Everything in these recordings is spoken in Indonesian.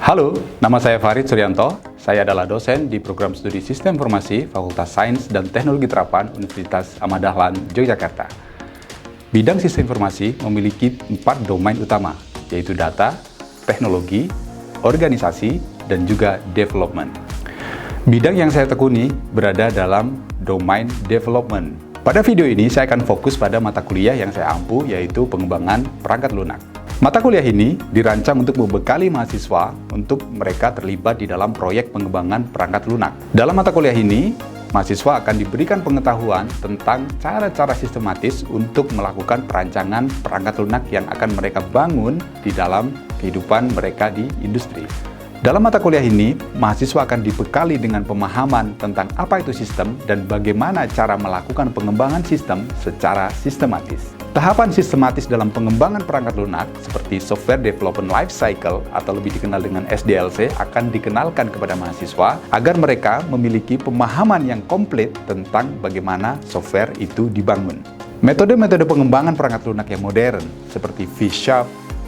Halo, nama saya Farid Suryanto. Saya adalah dosen di program studi Sistem Informasi Fakultas Sains dan Teknologi Terapan Universitas Ahmad Dahlan, Yogyakarta. Bidang Sistem Informasi memiliki 4 domain utama, yaitu data, teknologi, organisasi, dan juga development. Bidang yang saya tekuni berada dalam domain development. Pada video ini, saya akan fokus pada mata kuliah yang saya ampu, yaitu pengembangan perangkat lunak. Mata kuliah ini dirancang untuk membekali mahasiswa untuk mereka terlibat di dalam proyek pengembangan perangkat lunak. Dalam mata kuliah ini, mahasiswa akan diberikan pengetahuan tentang cara-cara sistematis untuk melakukan perancangan perangkat lunak yang akan mereka bangun di dalam kehidupan mereka di industri. Dalam mata kuliah ini, mahasiswa akan dibekali dengan pemahaman tentang apa itu sistem dan bagaimana cara melakukan pengembangan sistem secara sistematis. Tahapan sistematis dalam pengembangan perangkat lunak seperti Software Development Life Cycle atau lebih dikenal dengan SDLC akan dikenalkan kepada mahasiswa agar mereka memiliki pemahaman yang komplit tentang bagaimana software itu dibangun. Metode-metode pengembangan perangkat lunak yang modern seperti V#,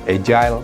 Agile,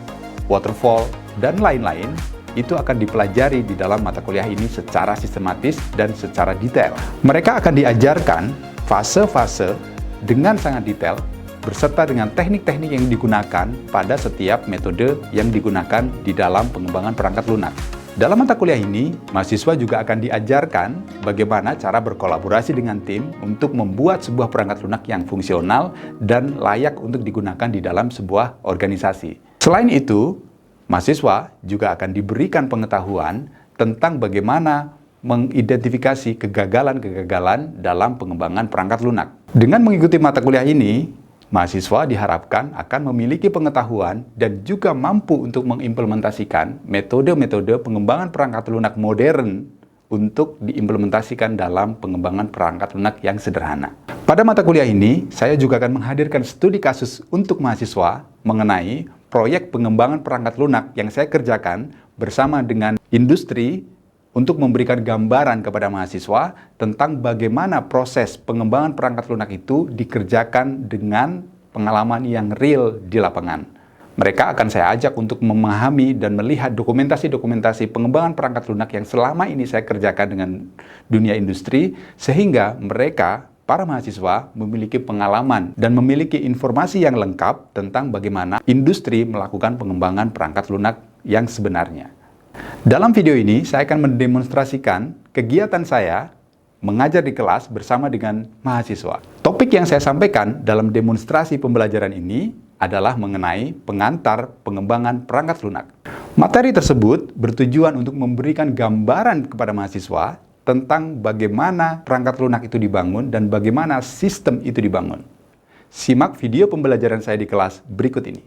Waterfall, dan lain-lain itu akan dipelajari di dalam mata kuliah ini secara sistematis dan secara detail. Mereka akan diajarkan fase-fase dengan sangat detail berserta dengan teknik-teknik yang digunakan pada setiap metode yang digunakan di dalam pengembangan perangkat lunak. Dalam mata kuliah ini, mahasiswa juga akan diajarkan bagaimana cara berkolaborasi dengan tim untuk membuat sebuah perangkat lunak yang fungsional dan layak untuk digunakan di dalam sebuah organisasi. Selain itu, mahasiswa juga akan diberikan pengetahuan tentang bagaimana mengidentifikasi kegagalan-kegagalan dalam pengembangan perangkat lunak. Dengan mengikuti mata kuliah ini, mahasiswa diharapkan akan memiliki pengetahuan dan juga mampu untuk mengimplementasikan metode-metode pengembangan perangkat lunak modern untuk diimplementasikan dalam pengembangan perangkat lunak yang sederhana. Pada mata kuliah ini, saya juga akan menghadirkan studi kasus untuk mahasiswa mengenai proyek pengembangan perangkat lunak yang saya kerjakan bersama dengan industri untuk memberikan gambaran kepada mahasiswa tentang bagaimana proses pengembangan perangkat lunak itu dikerjakan dengan pengalaman yang real di lapangan. Mereka akan saya ajak untuk memahami dan melihat dokumentasi-dokumentasi pengembangan perangkat lunak yang selama ini saya kerjakan dengan dunia industri, sehingga mereka, para mahasiswa, memiliki pengalaman dan memiliki informasi yang lengkap tentang bagaimana industri melakukan pengembangan perangkat lunak yang sebenarnya. Dalam video ini, saya akan mendemonstrasikan kegiatan saya mengajar di kelas bersama dengan mahasiswa. Topik yang saya sampaikan dalam demonstrasi pembelajaran ini adalah mengenai pengantar pengembangan perangkat lunak. Materi tersebut bertujuan untuk memberikan gambaran kepada mahasiswa tentang bagaimana perangkat lunak itu dibangun dan bagaimana sistem itu dibangun. Simak video pembelajaran saya di kelas berikut ini.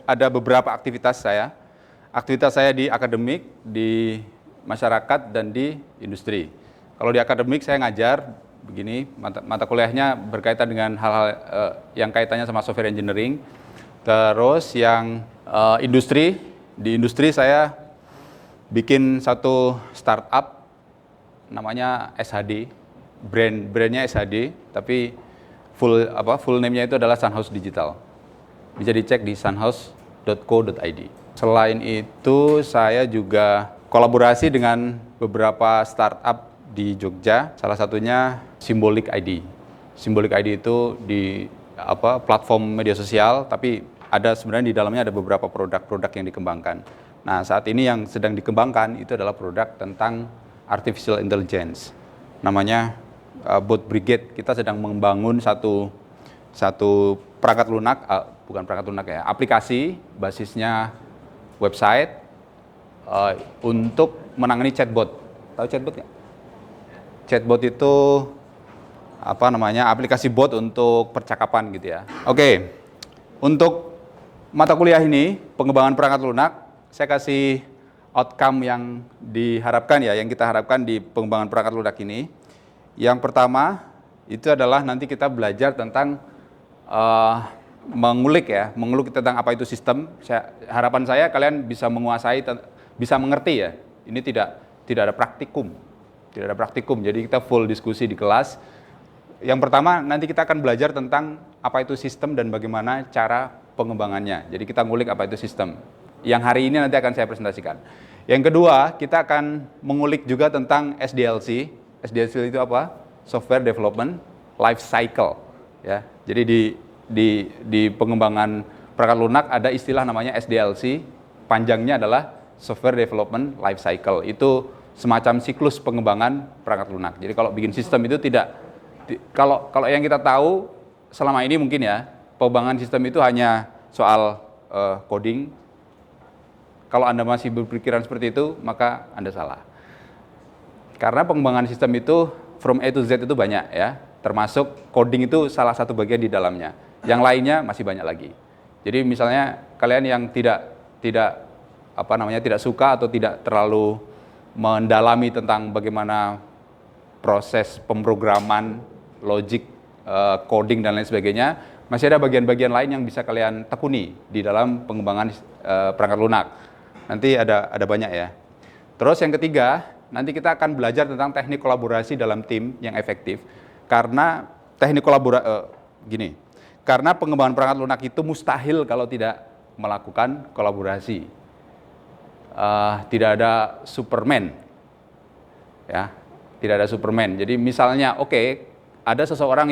Ada beberapa aktivitas saya. Aktivitas saya di akademik, di masyarakat, dan di industri. Kalau di akademik saya ngajar begini, mata kuliahnya berkaitan dengan hal-hal yang kaitannya sama software engineering. Terus yang industri, di industri saya bikin satu startup namanya SHD, brandnya SHD, tapi full name-nya itu adalah Sunhouse Digital. Bisa dicek di sunhouse.co.id. Selain itu, saya juga kolaborasi dengan beberapa startup di Jogja. Salah satunya Symbolic ID. Symbolic ID itu di platform media sosial, tapi sebenarnya di dalamnya ada beberapa produk-produk yang dikembangkan. Nah, saat ini yang sedang dikembangkan itu adalah produk tentang artificial intelligence. Namanya Bot Brigade. Kita sedang membangun satu perangkat lunak, bukan perangkat lunak ya, aplikasi basisnya website untuk menangani chatbot. Tahu chatbot nggak? Chatbot itu aplikasi bot untuk percakapan gitu ya. Oke, untuk mata kuliah ini pengembangan perangkat lunak, saya kasih outcome yang diharapkan ya, yang kita harapkan di pengembangan perangkat lunak ini. Yang pertama itu adalah nanti kita belajar tentang mengulik tentang apa itu sistem. Harapan saya kalian bisa menguasai, bisa mengerti ya. Ini tidak ada praktikum, jadi kita full diskusi di kelas. Yang pertama nanti kita akan belajar tentang apa itu sistem dan bagaimana cara pengembangannya. Jadi kita ngulik apa itu sistem. Yang hari ini nanti akan saya presentasikan. Yang kedua, kita akan mengulik juga tentang SDLC. SDLC itu apa? Software Development Life Cycle. Ya, jadi di pengembangan perangkat lunak ada istilah namanya SDLC. Panjangnya adalah Software Development Life Cycle. Itu semacam siklus pengembangan perangkat lunak. Jadi kalau bikin sistem itu kalau yang kita tahu selama ini mungkin ya, pengembangan sistem itu hanya soal coding. Kalau Anda masih berpikiran seperti itu, maka Anda salah. Karena pengembangan sistem itu from A to Z itu banyak ya, termasuk coding itu salah satu bagian di dalamnya. Yang lainnya masih banyak lagi. Jadi misalnya kalian yang tidak suka atau tidak terlalu mendalami tentang bagaimana proses pemrograman, logik, coding dan lain sebagainya, masih ada bagian-bagian lain yang bisa kalian tekuni di dalam pengembangan perangkat lunak. Nanti ada banyak ya. Terus yang ketiga, nanti kita akan belajar tentang teknik kolaborasi dalam tim yang efektif. Karena karena pengembangan perangkat lunak itu mustahil kalau tidak melakukan kolaborasi. Tidak ada Superman, ya, tidak ada Superman. Jadi misalnya, ada seseorang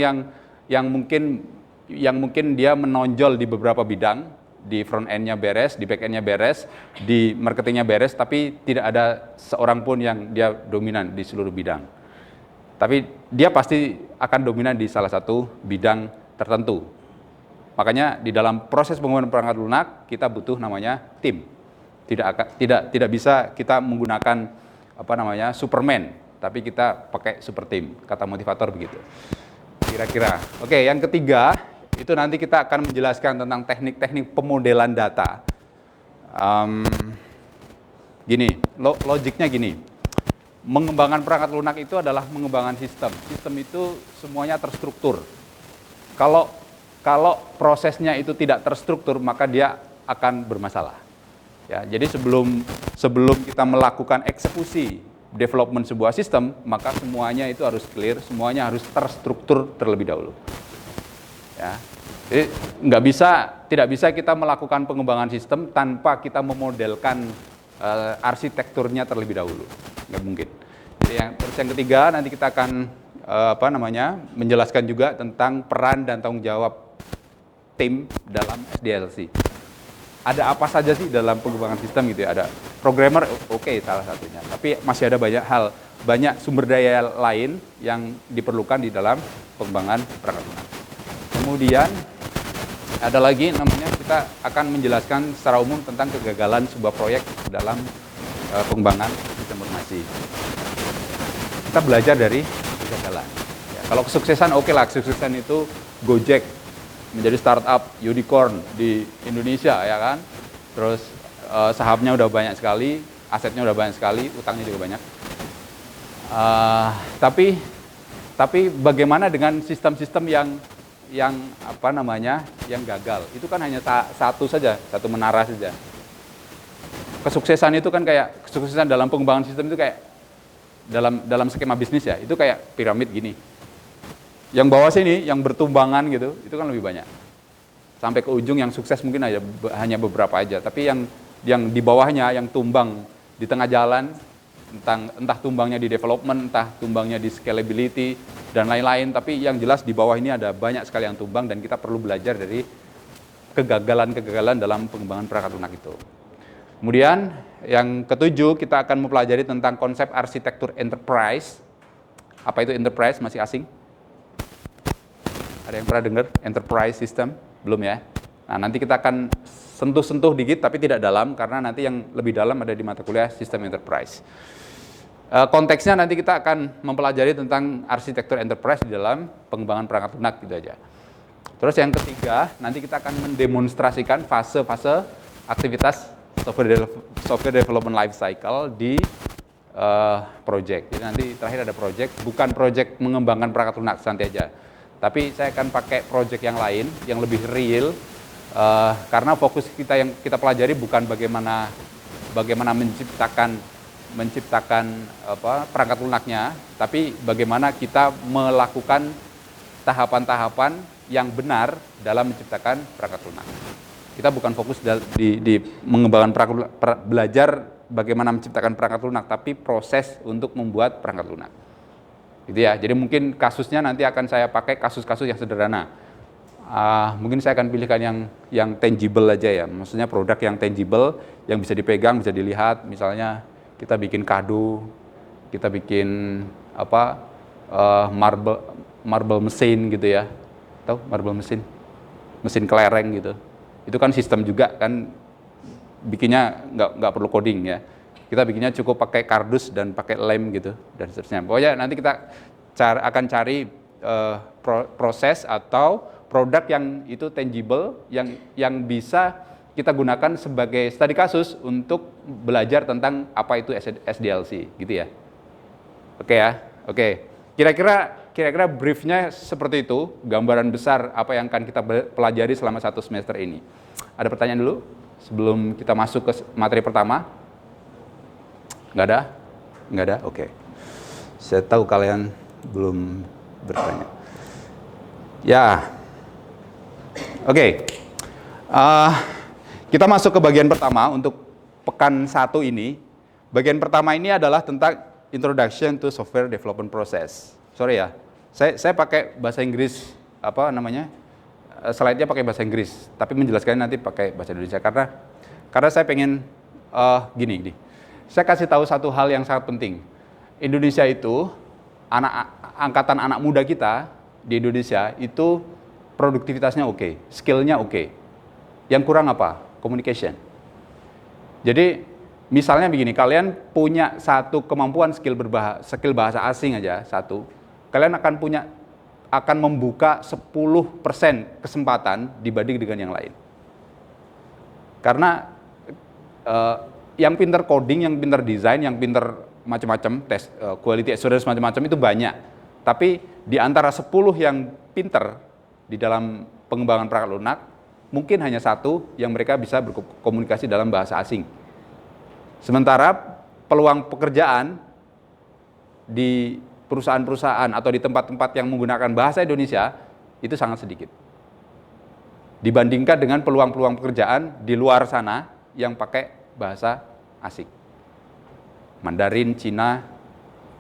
yang mungkin dia menonjol di beberapa bidang, di front end-nya beres, di back end-nya beres, di marketingnya beres, tapi tidak ada seorang pun yang dia dominan di seluruh bidang. Tapi dia pasti akan dominan di salah satu bidang tertentu. Makanya di dalam proses pengembangan perangkat lunak kita butuh namanya tim. Tidak bisa kita menggunakan Superman, tapi kita pakai super team. Kata motivator begitu. Kira-kira. Oke, yang ketiga itu nanti kita akan menjelaskan tentang teknik-teknik pemodelan data. Logiknya gini. Mengembangkan perangkat lunak itu adalah mengembangkan sistem. Sistem itu semuanya terstruktur. Kalau prosesnya itu tidak terstruktur, maka dia akan bermasalah. Ya, jadi sebelum kita melakukan eksekusi development sebuah sistem, maka semuanya itu harus clear, semuanya harus terstruktur terlebih dahulu. Ya, jadi tidak bisa kita melakukan pengembangan sistem tanpa kita memodelkan arsitekturnya terlebih dahulu, nggak mungkin. Jadi yang ketiga nanti kita akan menjelaskan juga tentang peran dan tanggung jawab tim dalam SDLC. Ada apa saja sih dalam pengembangan sistem gitu ya? Ada programmer, salah satunya. Tapi masih ada banyak sumber daya lain yang diperlukan di dalam pengembangan perangkat lunak. Kemudian ada lagi namanya kita akan menjelaskan secara umum tentang kegagalan sebuah proyek dalam pengembangan sistem informasi. Kita belajar dari kegagalan. Ya, kalau kesuksesan kesuksesan itu Gojek menjadi startup unicorn di Indonesia ya kan. Terus sahamnya udah banyak sekali, asetnya udah banyak sekali, utangnya juga banyak. Tapi bagaimana dengan sistem-sistem yang gagal? Itu kan hanya satu menara saja. Kesuksesan itu kan kesuksesan dalam pengembangan sistem itu kayak dalam skema bisnis ya, itu kayak piramid gini. Yang bawah sini, yang bertumbangan gitu, itu kan lebih banyak. Sampai ke ujung yang sukses mungkin hanya beberapa aja. Tapi yang di bawahnya, yang tumbang di tengah jalan, entah tumbangnya di development, entah tumbangnya di scalability, dan lain-lain. Tapi yang jelas di bawah ini ada banyak sekali yang tumbang dan kita perlu belajar dari kegagalan-kegagalan dalam pengembangan perangkat lunak itu. Kemudian yang ketujuh, kita akan mempelajari tentang konsep arsitektur enterprise. Apa itu enterprise? Masih asing? Ada yang pernah dengar enterprise system? Belum ya? Nah, nanti kita akan sentuh-sentuh dikit tapi tidak dalam, karena nanti yang lebih dalam ada di mata kuliah sistem enterprise. Konteksnya nanti kita akan mempelajari tentang arsitektur enterprise di dalam pengembangan perangkat lunak gitu aja. Terus yang ketiga, nanti kita akan mendemonstrasikan fase-fase aktivitas software development life cycle di project. Jadi nanti terakhir ada project, bukan project mengembangkan perangkat lunak, santai aja. Tapi saya akan pakai project yang lain, yang lebih real, karena fokus kita yang kita pelajari bukan bagaimana menciptakan perangkat lunaknya, tapi bagaimana kita melakukan tahapan-tahapan yang benar dalam menciptakan perangkat lunak. Kita bukan fokus di mengembangkan belajar bagaimana menciptakan perangkat lunak, tapi proses untuk membuat perangkat lunak. Gitu ya. Jadi mungkin kasusnya nanti akan saya pakai kasus-kasus yang sederhana. Mungkin saya akan pilihkan yang tangible aja ya. Maksudnya produk yang tangible, yang bisa dipegang, bisa dilihat. Misalnya kita bikin kado, kita bikin marble mesin gitu ya. Tahu marble mesin? Mesin kelereng gitu. Itu kan sistem juga kan, bikinnya nggak perlu coding ya. Kita bikinnya cukup pakai kardus dan pakai lem gitu dan seterusnya. Pokoknya nanti kita akan cari proses atau produk yang itu tangible, yang bisa kita gunakan sebagai studi kasus untuk belajar tentang apa itu SDLC gitu ya. Oke ya, oke. Kira-kira briefnya seperti itu, gambaran besar apa yang akan kita pelajari selama 1 semester ini. Ada pertanyaan dulu sebelum kita masuk ke materi pertama? Nggak ada? Nggak ada? Oke. Saya tahu kalian belum bertanya. Ya. Oke. Kita masuk ke bagian pertama untuk pekan 1 ini. Bagian pertama ini adalah tentang Introduction to Software Development Process. Sorry ya, saya pakai bahasa Inggris, slide-nya pakai bahasa Inggris, tapi menjelaskannya nanti pakai bahasa Indonesia karena saya pengen gini. Saya kasih tahu satu hal yang sangat penting. Indonesia itu angkatan anak muda kita di Indonesia itu produktivitasnya oke, skill-nya oke. Yang kurang apa? Communication. Jadi misalnya begini, kalian punya satu kemampuan skill bahasa asing aja satu, kalian akan membuka 10% kesempatan dibanding dengan yang lain. Karena yang pinter coding, yang pinter desain, yang pinter macam-macam, tes quality assurance macam-macam itu banyak. Tapi di antara 10 yang pinter di dalam pengembangan perangkat lunak, mungkin hanya satu yang mereka bisa berkomunikasi dalam bahasa asing. Sementara peluang pekerjaan di perusahaan-perusahaan atau di tempat-tempat yang menggunakan bahasa Indonesia itu sangat sedikit. Dibandingkan dengan peluang-peluang pekerjaan di luar sana yang pakai bahasa asing. Mandarin, Cina,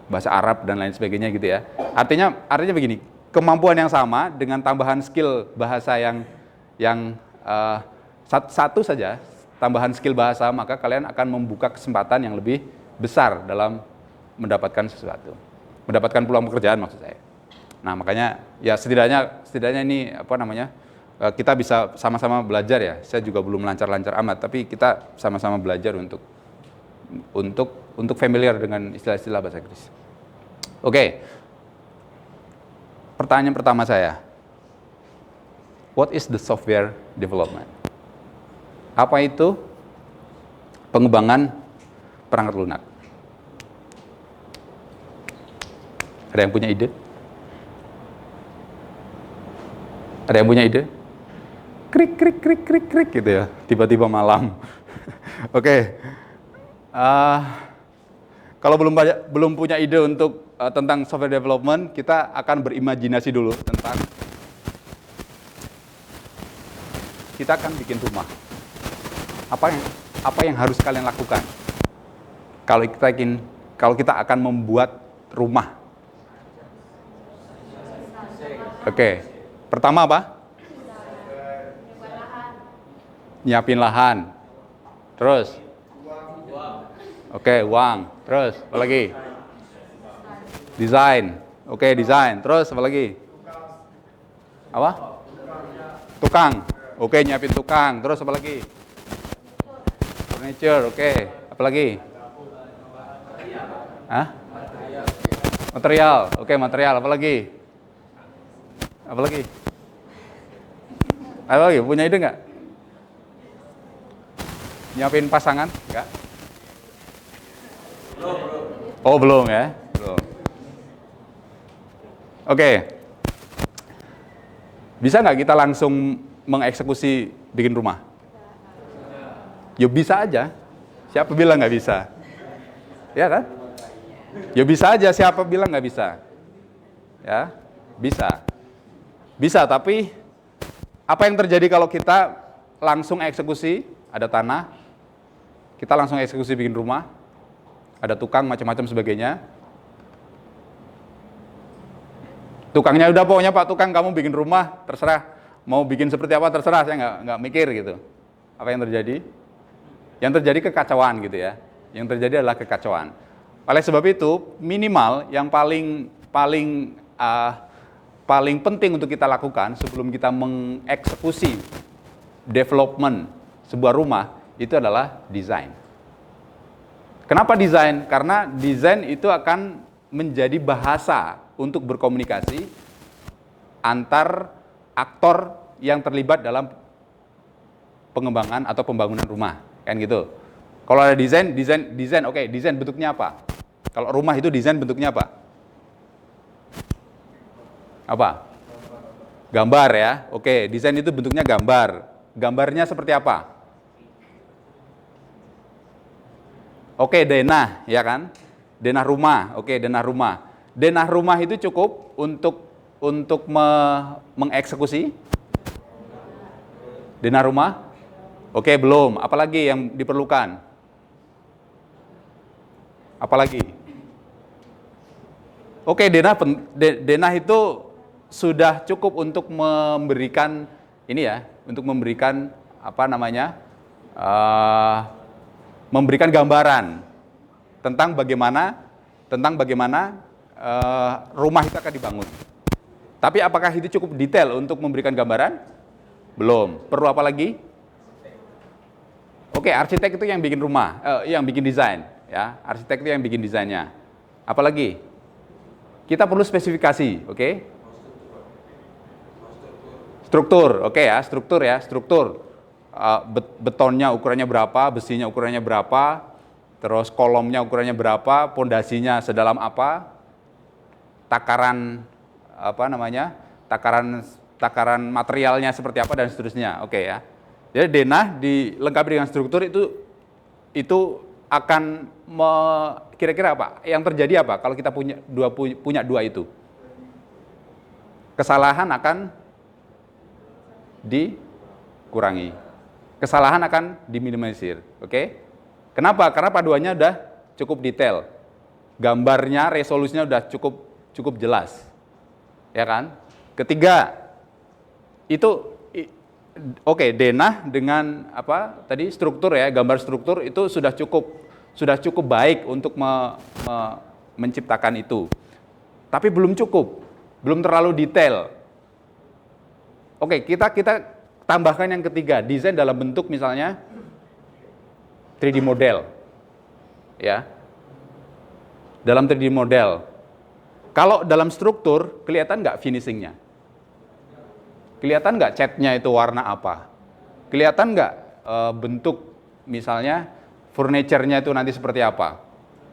bahasa Arab dan lain sebagainya gitu ya. Artinya begini, kemampuan yang sama dengan tambahan skill bahasa yang satu saja, tambahan skill bahasa, maka kalian akan membuka kesempatan yang lebih besar dalam mendapatkan sesuatu. Mendapatkan peluang pekerjaan maksud saya. Nah, makanya ya setidaknya ini kita bisa sama-sama belajar ya. Saya juga belum lancar-lancar amat, tapi kita sama-sama belajar untuk familiar dengan istilah-istilah bahasa Inggris. Oke. Pertanyaan pertama saya. What is the software development? Apa itu pengembangan perangkat lunak? Ada yang punya ide? Ada yang punya ide? Krik, krik, krik, krik, krik gitu ya. Tiba-tiba malam. Oke. Kalau belum punya ide untuk tentang software development, kita akan berimajinasi dulu tentang kita akan bikin rumah. Apa yang harus kalian lakukan kalau kita akan membuat rumah? Oke. Pertama apa? Nyiapin lahan. Terus? Oke, uang. Terus apa lagi? Desain. Oke, desain. Terus apa lagi? Apa? Tukang. Oke, nyiapin tukang. Terus apa lagi? Furniture. Oke. Apa lagi? Hah? Material. Oke, material. Apa lagi? Apa lagi? Apa lagi? Punya ide nggak? Nyiapin pasangan? Nggak? Oh, belum ya? Belum. Oke. Bisa nggak kita langsung mengeksekusi bikin rumah? Ya bisa aja. Siapa bilang nggak bisa? Ya kan? Ya bisa aja. Siapa bilang nggak bisa? Ya, bisa. Bisa, tapi apa yang terjadi kalau kita langsung eksekusi, ada tanah, kita langsung eksekusi bikin rumah, ada tukang macam-macam sebagainya. Tukangnya udah pokoknya Pak Tukang kamu bikin rumah terserah, mau bikin seperti apa terserah, saya nggak mikir gitu. Apa yang terjadi? Yang terjadi kekacauan gitu ya. Yang terjadi adalah kekacauan. Oleh sebab itu minimal yang paling penting untuk kita lakukan sebelum kita mengeksekusi development sebuah rumah itu adalah desain. Kenapa desain? Karena desain itu akan menjadi bahasa untuk berkomunikasi antar aktor yang terlibat dalam pengembangan atau pembangunan rumah, kan gitu. Kalau ada desain, oke, desain bentuknya apa? Kalau rumah itu desain bentuknya apa? Apa? Gambar ya. Oke, desain itu bentuknya gambar. Gambarnya seperti apa? Oke, denah, ya kan? Denah rumah. Oke, denah rumah. Denah rumah itu cukup untuk mengeksekusi denah rumah? Oke, belum. Apalagi yang diperlukan? Apalagi? Oke, denah itu sudah cukup untuk memberikan ini ya, untuk memberikan apa namanya, memberikan gambaran tentang bagaimana rumah itu akan dibangun. Tapi apakah itu cukup detail untuk memberikan gambaran? Belum. Perlu apa lagi? Oke, arsitek itu yang bikin rumah, yang bikin desain, ya. Arsitek itu yang bikin desainnya. Apalagi? Kita perlu spesifikasi, oke? Struktur, oke ya, struktur. Betonnya ukurannya berapa, besinya ukurannya berapa, terus kolomnya ukurannya berapa, pondasinya sedalam apa, takaran takaran materialnya seperti apa dan seterusnya, oke ya. Jadi denah dilengkapi dengan struktur itu akan kira-kira apa? Yang terjadi apa kalau kita punya dua itu? Kesalahan akan dikurangi. Kesalahan akan diminimalisir, oke? Kenapa? Karena paduannya udah cukup detail. Gambarnya, resolusinya udah cukup jelas. Ya kan? Ketiga, itu oke, denah dengan apa tadi struktur ya, gambar struktur itu sudah cukup baik untuk menciptakan itu. Tapi belum cukup, belum terlalu detail. Oke, kita tambahkan yang ketiga, desain dalam bentuk misalnya 3D model. Ya. Dalam 3D model. Kalau dalam struktur kelihatan nggak finishingnya? Kelihatan nggak catnya itu warna apa? Kelihatan nggak bentuk misalnya furniture-nya itu nanti seperti apa?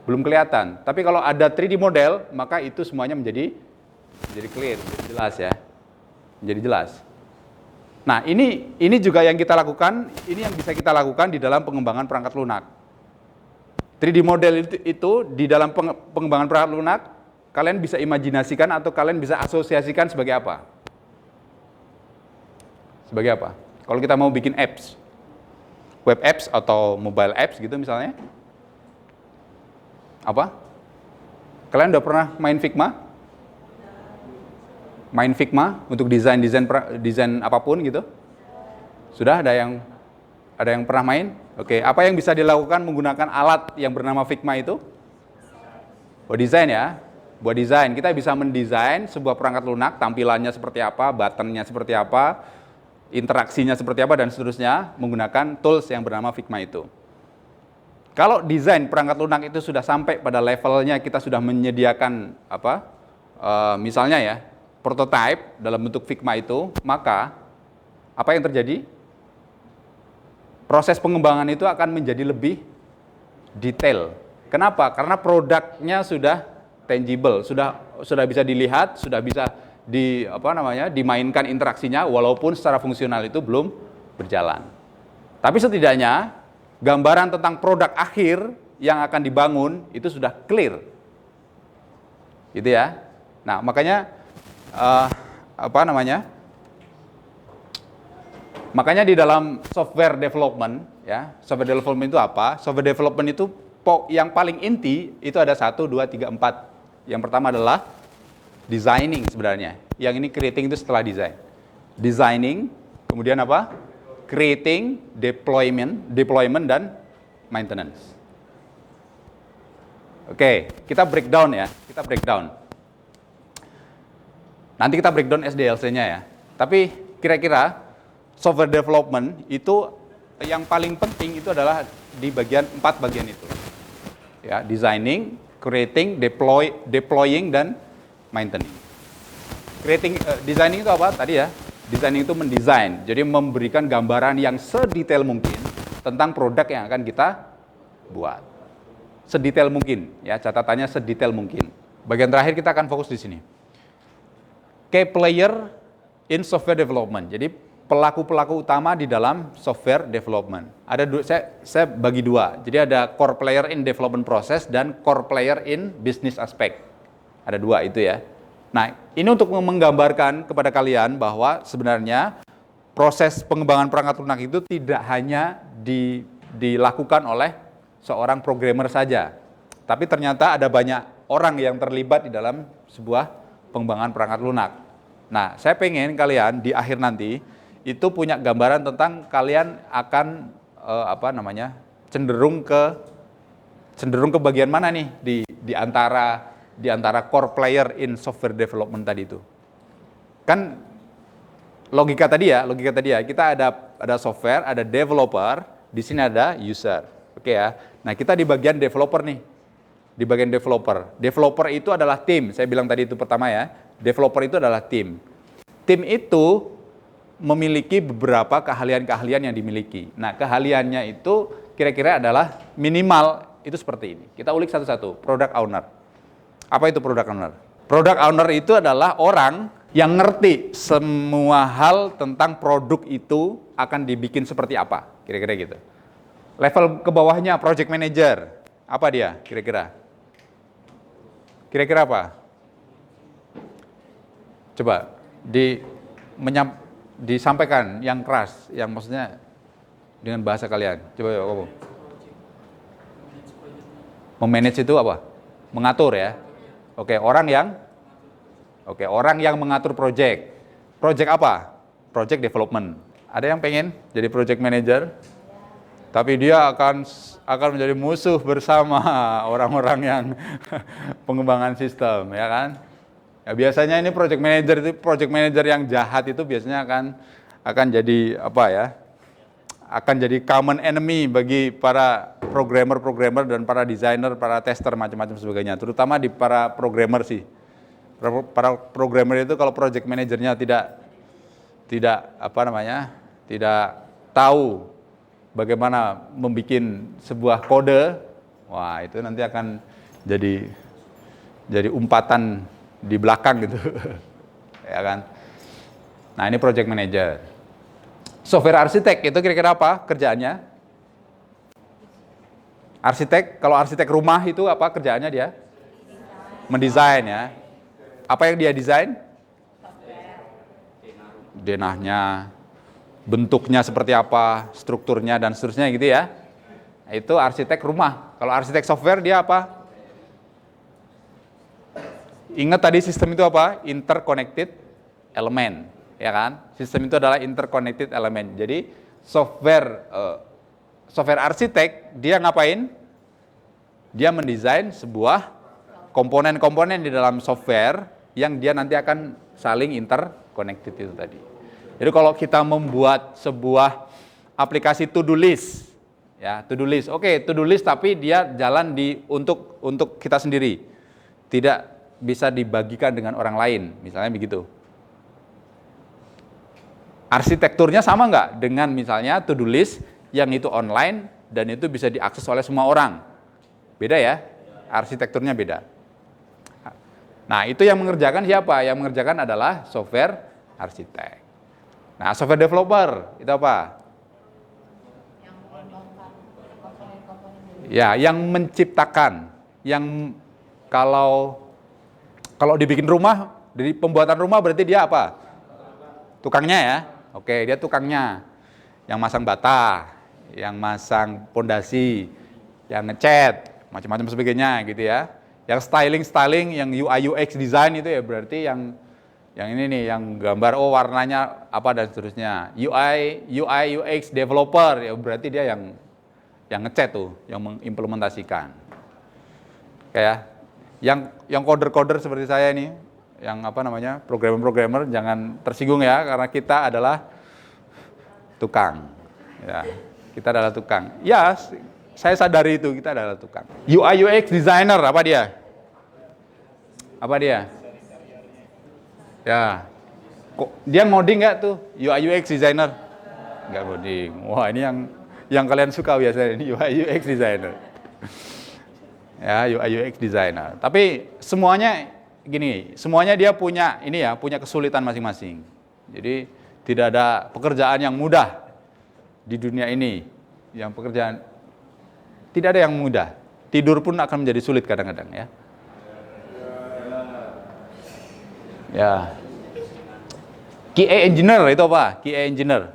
Belum kelihatan. Tapi kalau ada 3D model, maka itu semuanya menjadi clear, menjadi jelas ya. Menjadi jelas. Nah, ini juga yang kita lakukan, ini yang bisa kita lakukan di dalam pengembangan perangkat lunak. 3D model itu di dalam pengembangan perangkat lunak, kalian bisa imajinasikan atau kalian bisa asosiasikan sebagai apa? Sebagai apa? Kalau kita mau bikin apps, web apps atau mobile apps gitu misalnya, apa? Kalian udah pernah main Figma? Main Figma untuk desain apapun gitu? Sudah ada yang pernah main? Oke, apa yang bisa dilakukan menggunakan alat yang bernama Figma itu? Buat desain ya. Buat desain, kita bisa mendesain sebuah perangkat lunak, tampilannya seperti apa, buttonnya seperti apa, interaksinya seperti apa, dan seterusnya, menggunakan tools yang bernama Figma itu. Kalau desain perangkat lunak itu sudah sampai pada levelnya kita sudah menyediakan misalnya ya, prototype dalam bentuk Figma itu, maka apa yang terjadi? Proses pengembangan itu akan menjadi lebih detail. Kenapa? Karena produknya sudah tangible, sudah bisa dilihat, sudah bisa dimainkan interaksinya, walaupun secara fungsional itu belum berjalan. Tapi setidaknya gambaran tentang produk akhir yang akan dibangun itu sudah clear, gitu ya. Nah, makanya Makanya di dalam software development, ya, software development itu apa? Software development itu yang paling inti itu ada 1, 2, 3, 4. Yang pertama adalah designing sebenarnya. Yang ini creating itu setelah design. Designing, kemudian apa? Creating, deployment dan maintenance. Oke, kita breakdown ya. Kita breakdown. Nanti kita breakdown SDLC-nya ya. Tapi kira-kira software development itu yang paling penting itu adalah di bagian 4 bagian itu. Ya, designing, creating, deploying dan maintenance. Designing itu apa? Tadi ya, designing itu mendesain. Jadi memberikan gambaran yang sedetail mungkin tentang produk yang akan kita buat. Sedetail mungkin, ya, catatannya sedetail mungkin. Bagian terakhir kita akan fokus di sini. Key player in software development. Jadi pelaku-pelaku utama di dalam software development. Ada dua, saya bagi dua. Jadi ada core player in development process dan core player in business aspect. Ada dua itu ya. Nah, ini untuk menggambarkan kepada kalian bahwa sebenarnya proses pengembangan perangkat lunak itu tidak hanya dilakukan oleh seorang programmer saja. Tapi ternyata ada banyak orang yang terlibat di dalam sebuah pengembangan perangkat lunak. Nah, saya pengen kalian di akhir nanti itu punya gambaran tentang kalian akan cenderung ke bagian mana nih di antara core player in software development tadi itu. Kan logika tadi ya, kita ada software, ada developer, di sini ada user. Oke ya. Nah, kita di bagian developer nih. Di bagian developer. Developer itu adalah tim. Saya bilang tadi itu pertama ya. Developer itu adalah tim. Tim itu memiliki beberapa keahlian-keahlian yang dimiliki. Nah, keahliannya itu kira-kira adalah minimal itu seperti ini. Kita ulik satu-satu. Product owner. Apa itu product owner? Product owner itu adalah orang yang ngerti semua hal tentang produk itu akan dibikin seperti apa. Kira-kira gitu. Level ke bawahnya project manager. Apa dia kira-kira? Kira-kira apa? Coba disampaikan yang keras, yang maksudnya dengan bahasa kalian. Coba ngomong. Memanage itu apa? Mengatur ya. Orang yang mengatur project. Project apa? Project development. Ada yang pengen jadi project manager? Tapi dia akan menjadi musuh bersama orang-orang yang pengembangan sistem, ya kan? Ya, biasanya ini project manager yang jahat itu biasanya akan jadi apa ya? Akan jadi common enemy bagi para programmer dan para designer, para tester macam-macam sebagainya. Terutama di para programmer sih. Para programmer itu kalau project manajernya tidak tahu bagaimana membuat sebuah kode, wah itu nanti akan jadi umpatan di belakang gitu, ya kan? Nah ini project manager. Software arsitek itu kira-kira apa kerjaannya? Kalau arsitek rumah itu apa kerjaannya dia? Mendesain ya. Apa yang dia desain? Denahnya, bentuknya seperti apa, strukturnya dan seterusnya gitu ya. Itu arsitek rumah. Kalau arsitek software dia apa? Ingat tadi sistem itu apa? Interconnected element, ya kan? Sistem itu adalah interconnected element. Jadi software arsitek dia ngapain? Dia mendesain sebuah komponen-komponen di dalam software yang dia nanti akan saling interconnected itu tadi. Jadi kalau kita membuat sebuah aplikasi to-do list, ya to-do list, to-do list tapi dia jalan untuk kita sendiri, tidak bisa dibagikan dengan orang lain, misalnya begitu. Arsitekturnya sama nggak dengan misalnya to-do list yang itu online dan itu bisa diakses oleh semua orang? Beda ya, arsitekturnya beda. Nah itu yang mengerjakan siapa? Yang mengerjakan adalah software arsitek. Nah, software developer itu apa? Ya, yang menciptakan, yang kalau dibikin rumah, dari pembuatan rumah berarti dia apa? Tukangnya ya. Dia tukangnya. yang masang bata, yang masang pondasi, yang ngecat, macam-macam sebagainya gitu ya. Yang styling, yang UI UX design itu ya berarti yang ini nih, yang gambar warnanya apa dan seterusnya. UI UX developer ya berarti dia yang ngecat tuh, yang mengimplementasikan. Kayak yang coder-coder seperti saya ini, yang programmer jangan tersinggung ya, karena kita adalah tukang. Ya, kita adalah tukang. Ya, saya sadari itu, kita adalah tukang. UI UX designer, apa dia? Apa dia? Ya, kok dia ngoding nggak tuh UI UX designer? Nggak ngoding. Wah, ini yang kalian suka biasanya, ini UI UX designer. Ya, UI UX designer. Tapi semuanya gini, semuanya dia punya kesulitan masing-masing. Jadi tidak ada pekerjaan yang mudah di dunia ini. Yang pekerjaan tidak ada yang mudah. Tidur pun akan menjadi sulit kadang-kadang ya. Ya. QA engineer itu apa? QA engineer.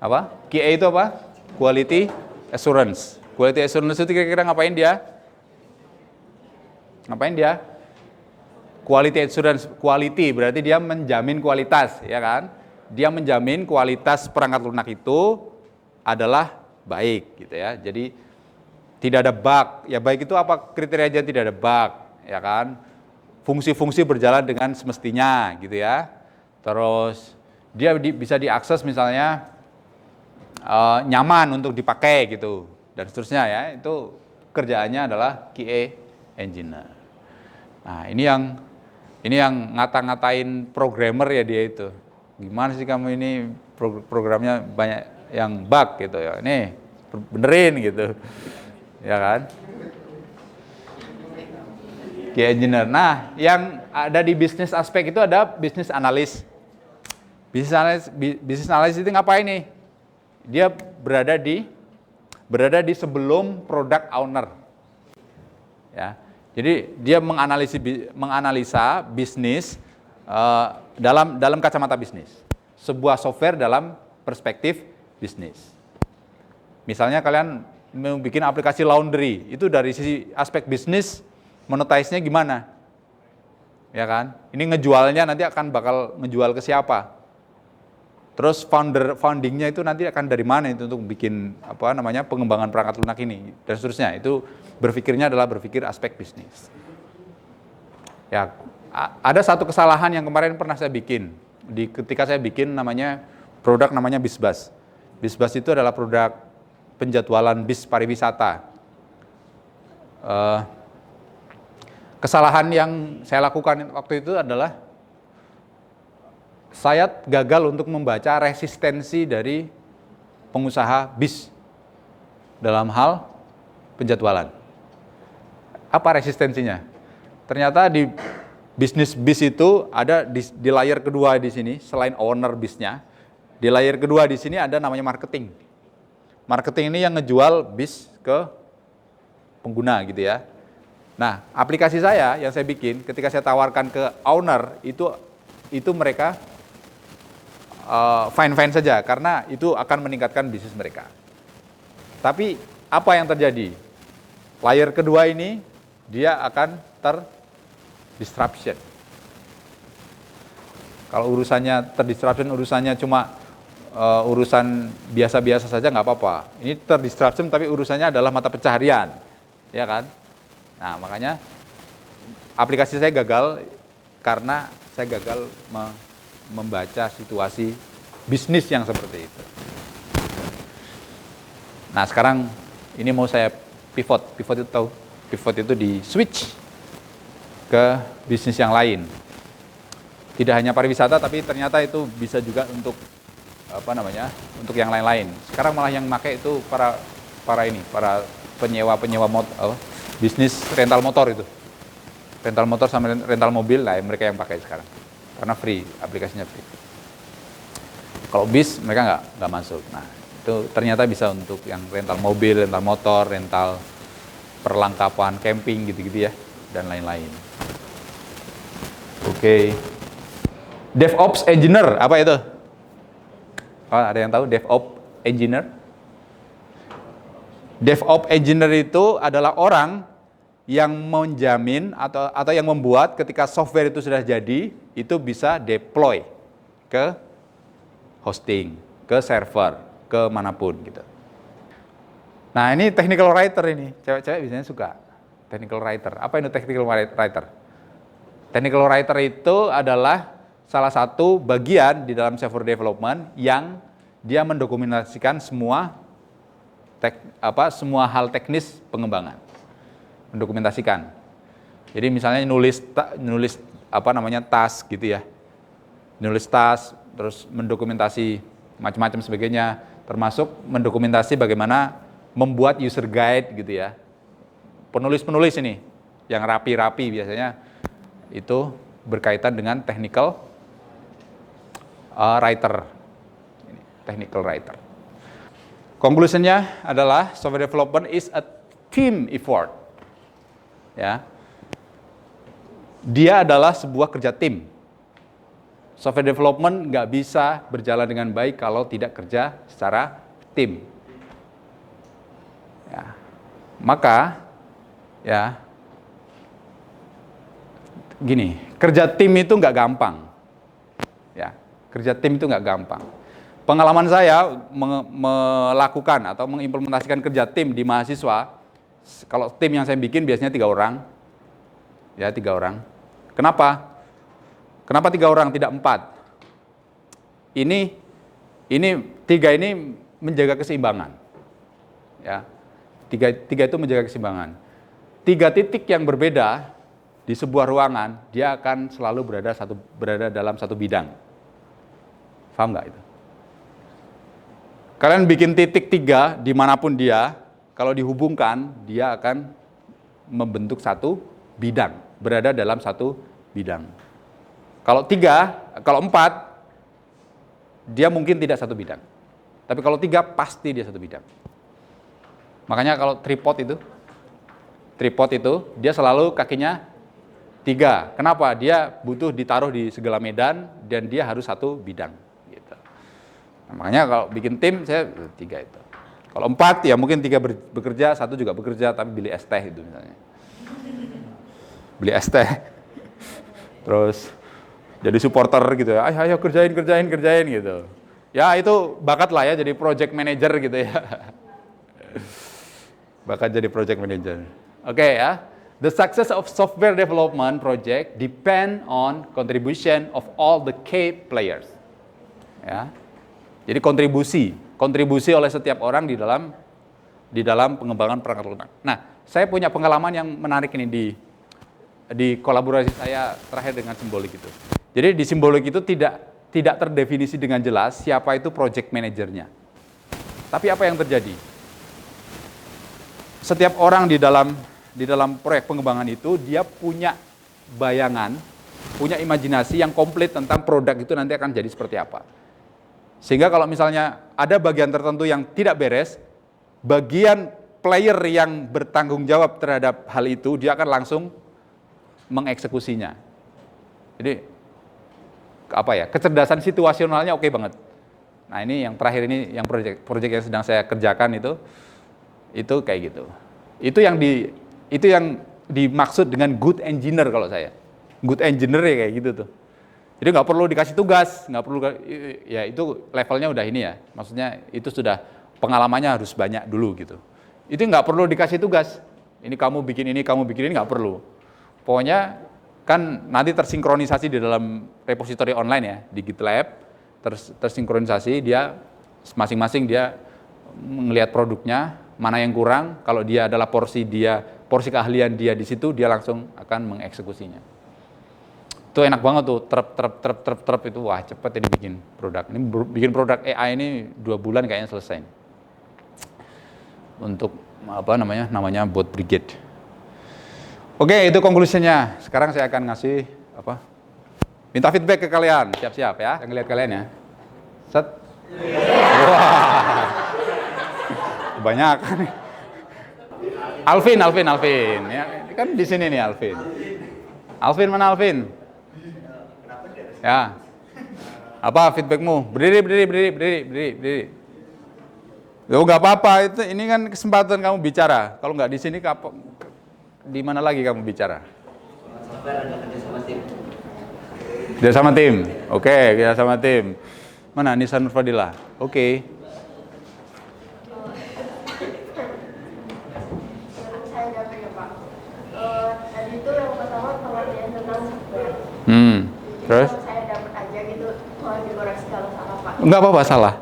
Apa? QA itu apa? Quality assurance. Quality assurance itu kira-kira ngapain dia? Ngapain dia? Quality assurance, quality berarti dia menjamin kualitas, ya kan? Dia menjamin kualitas perangkat lunak itu adalah baik, gitu ya. Jadi tidak ada bug. Ya baik itu apa kriterianya tidak ada bug, ya kan? Fungsi-fungsi berjalan dengan semestinya, gitu ya. Terus dia bisa diakses misalnya nyaman untuk dipakai gitu. Dan seterusnya ya, itu kerjaannya adalah QA engineer. Nah, ini yang ngata-ngatain programmer ya dia itu. Gimana sih kamu ini programnya banyak yang bug gitu ya. Nih, benerin gitu. Ya kan? QA engineer. Nah, yang ada di bisnis aspek itu ada bisnis analis. Bisnis analis itu ngapain nih? Dia berada di sebelum product owner, ya. Jadi dia menganalisa bisnis dalam kacamata bisnis, sebuah software dalam perspektif bisnis. Misalnya kalian mau bikin aplikasi laundry, itu dari sisi aspek bisnis, monetize-nya gimana, ya kan? Ini ngejualnya nanti bakal ngejual ke siapa? Terus foundingnya itu nanti akan dari mana itu untuk bikin pengembangan perangkat lunak ini dan seterusnya. Itu berpikirnya adalah berpikir aspek bisnis. Ya, ada satu kesalahan yang kemarin pernah saya bikin ketika saya bikin produk namanya BisBus. BisBus itu adalah produk penjadwalan bis pariwisata. Kesalahan yang saya lakukan waktu itu adalah saya gagal untuk membaca resistensi dari pengusaha bis dalam hal penjadwalan. Apa resistensinya? Ternyata di bisnis bis itu ada di layar kedua di sini, selain owner bisnya, di layar kedua di sini ada namanya marketing. Marketing ini yang ngejual bis ke pengguna gitu ya. Nah, aplikasi saya yang saya bikin ketika saya tawarkan ke owner itu mereka fine-fine saja, karena itu akan meningkatkan bisnis mereka. Tapi apa yang terjadi? Layer kedua ini dia akan terdisruption. Kalau urusannya terdisruption, urusannya cuma urusan biasa-biasa saja nggak apa-apa. Ini terdisruption tapi urusannya adalah mata pencaharian, ya kan? Nah, makanya aplikasi saya gagal karena saya gagal membaca situasi bisnis yang seperti itu. Nah, sekarang ini mau saya pivot. Pivot itu tahu? Pivot itu di switch ke bisnis yang lain. Tidak hanya pariwisata, tapi ternyata itu bisa juga untuk untuk yang lain-lain. Sekarang malah yang pakai itu para penyewa bisnis rental motor itu. Rental motor sama rental mobil lah, mereka yang pakai sekarang. Karena free, aplikasinya free. Kalau bis mereka nggak masuk. Nah, itu ternyata bisa untuk yang rental mobil, rental motor, rental perlengkapan camping gitu-gitu ya, dan lain-lain. Oke. DevOps engineer, apa itu? Oh, ada yang tahu DevOps Engineer? DevOps Engineer itu adalah orang yang menjamin atau yang membuat ketika software itu sudah jadi, itu bisa deploy ke hosting, ke server, ke manapun gitu. Nah, ini technical writer ini. Cewek-cewek biasanya suka technical writer. Apa itu technical writer? Technical writer itu adalah salah satu bagian di dalam software development yang dia mendokumentasikan semua hal teknis pengembangan. Mendokumentasikan. Jadi misalnya nulis task gitu ya. Nulis task, terus mendokumentasi macam-macam sebagainya, termasuk mendokumentasi bagaimana membuat user guide gitu ya. Penulis-penulis ini yang rapi-rapi biasanya itu berkaitan dengan technical writer. Technical writer. Conclusionnya adalah software development is a team effort. Ya. Dia adalah sebuah kerja tim. Software development nggak bisa berjalan dengan baik kalau tidak kerja secara tim. Ya. Maka, ya, gini, kerja tim itu nggak gampang. Ya, kerja tim itu nggak gampang. Pengalaman saya melakukan atau mengimplementasikan kerja tim di mahasiswa, kalau tim yang saya bikin biasanya 3 orang. Ya, 3 orang. Kenapa? Kenapa 3 orang, tidak 4? Ini 3 ini menjaga keseimbangan. Ya, 3 itu menjaga keseimbangan. 3 titik yang berbeda di sebuah ruangan, dia akan selalu berada dalam satu bidang. Paham nggak itu? Kalian bikin titik 3 dimanapun dia, kalau dihubungkan, dia akan membentuk satu bidang, berada dalam satu bidang. Kalau 4, dia mungkin tidak satu bidang. Tapi kalau 3, pasti dia satu bidang. Makanya kalau tripod itu, dia selalu kakinya 3. Kenapa? Dia butuh ditaruh di segala medan, dan dia harus satu bidang. Nah, makanya kalau bikin tim, saya 3 itu. Kalau 4, ya mungkin 3 bekerja, 1 juga bekerja, tapi beli es teh itu misalnya. Beli es teh. Terus jadi supporter gitu ya, ayo kerjain gitu. Ya itu bakat lah ya, jadi project manager gitu ya. Bakat jadi project manager. Oke ya. The success of software development project depend on contribution of all the key players. Ya. Jadi kontribusi oleh setiap orang di dalam pengembangan perangkat lunak. Nah, saya punya pengalaman yang menarik ini di kolaborasi saya terakhir dengan Simbolik itu. Jadi di Simbolik itu tidak terdefinisi dengan jelas siapa itu project manajernya. Tapi apa yang terjadi? Setiap orang di dalam proyek pengembangan itu, dia punya bayangan, punya imajinasi yang komplit tentang produk itu nanti akan jadi seperti apa. Sehingga kalau misalnya ada bagian tertentu yang tidak beres, bagian player yang bertanggung jawab terhadap hal itu, dia akan langsung mengeksekusinya. Jadi, kecerdasan situasionalnya oke banget. Nah ini yang terakhir ini, yang proyek yang sedang saya kerjakan itu kayak gitu. Itu yang dimaksud dengan good engineer kalau saya. Good engineer ya kayak gitu tuh. Jadi nggak perlu dikasih tugas, ya itu levelnya udah ini ya. Maksudnya itu sudah pengalamannya harus banyak dulu gitu. Itu nggak perlu dikasih tugas. Ini kamu bikin ini, nggak perlu. Pokoknya kan nanti tersinkronisasi di dalam repository online ya, di GitLab, tersinkronisasi, dia masing-masing dia melihat produknya, mana yang kurang, kalau dia adalah porsi keahlian dia di situ, dia langsung akan mengeksekusinya. Itu enak banget tuh, trep itu, wah cepet ini bikin produk. Ini bikin produk AI ini 2 bulan kayaknya selesai. Untuk namanya bot brigade. Oke, itu konklusinya. Sekarang saya akan ngasih minta feedback ke kalian. Siap-siap ya, saya ngeliat kalian ya. Set. Wah. Kebanyakan nih. Alvin. Ya, kan di sini nih Alvin. Alvin mana Alvin? Ya. Apa feedbackmu? Berdiri. Oh, nggak apa-apa, ini kan kesempatan kamu bicara. Kalau nggak di sini, di mana lagi kamu bicara? Kerja sama tim. Oke, kerja sama tim. Mana Nisa Nurfadila? Oke. Saya dapat ya Pak. Tadi itu yang pertama pengertian tentang software. Terus? Saya dapat aja gitu, mohon dikoreksi kalau salah Pak. Nggak apa-apa, salah.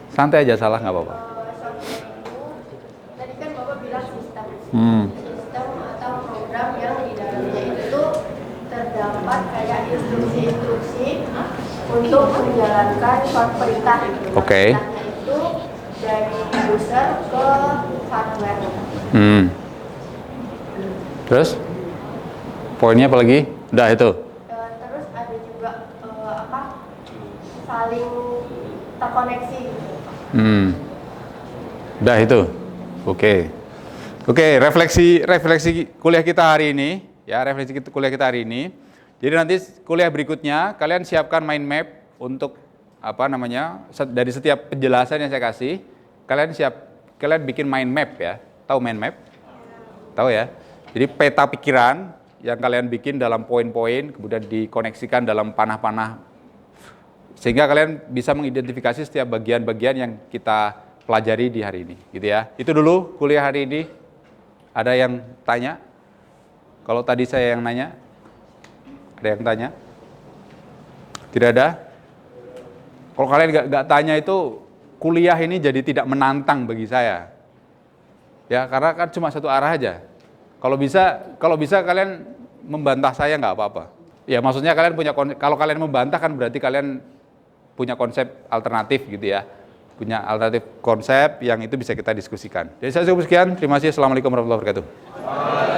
Santai aja, salah nggak apa-apa. Software itu, tadi kan Bapak bilang sistem. Hmm. Sistem atau program yang di dalamnya itu terdapat kayak instruksi-instruksi untuk menjalankan suatu perintah. Oke. Perintahnya itu dari user ke hardware. Terus? Poinnya apa lagi? Udah itu. Terus ada juga saling terkoneksi. Udah itu. Oke, refleksi kuliah kita hari ini, ya, kuliah kita hari ini. Jadi nanti kuliah berikutnya kalian siapkan mind map untuk dari setiap penjelasan yang saya kasih, kalian bikin mind map ya. Tahu mind map? Tahu ya? Jadi peta pikiran yang kalian bikin dalam poin-poin, kemudian dikoneksikan dalam panah-panah, sehingga kalian bisa mengidentifikasi setiap bagian-bagian yang kita pelajari di hari ini, gitu ya. Itu dulu kuliah hari ini. Ada yang tanya? Kalau tadi saya yang nanya, ada yang tanya? Tidak ada? Kalau kalian nggak tanya itu, kuliah ini jadi tidak menantang bagi saya. Ya, karena kan cuma satu arah aja. Kalau bisa kalian membantah saya nggak apa-apa. Ya, maksudnya kalau kalian membantah kan berarti kalian punya konsep alternatif gitu ya. Punya alternatif konsep yang itu bisa kita diskusikan. Jadi saya cukup sekian. Terima kasih. Assalamualaikum warahmatullahi wabarakatuh.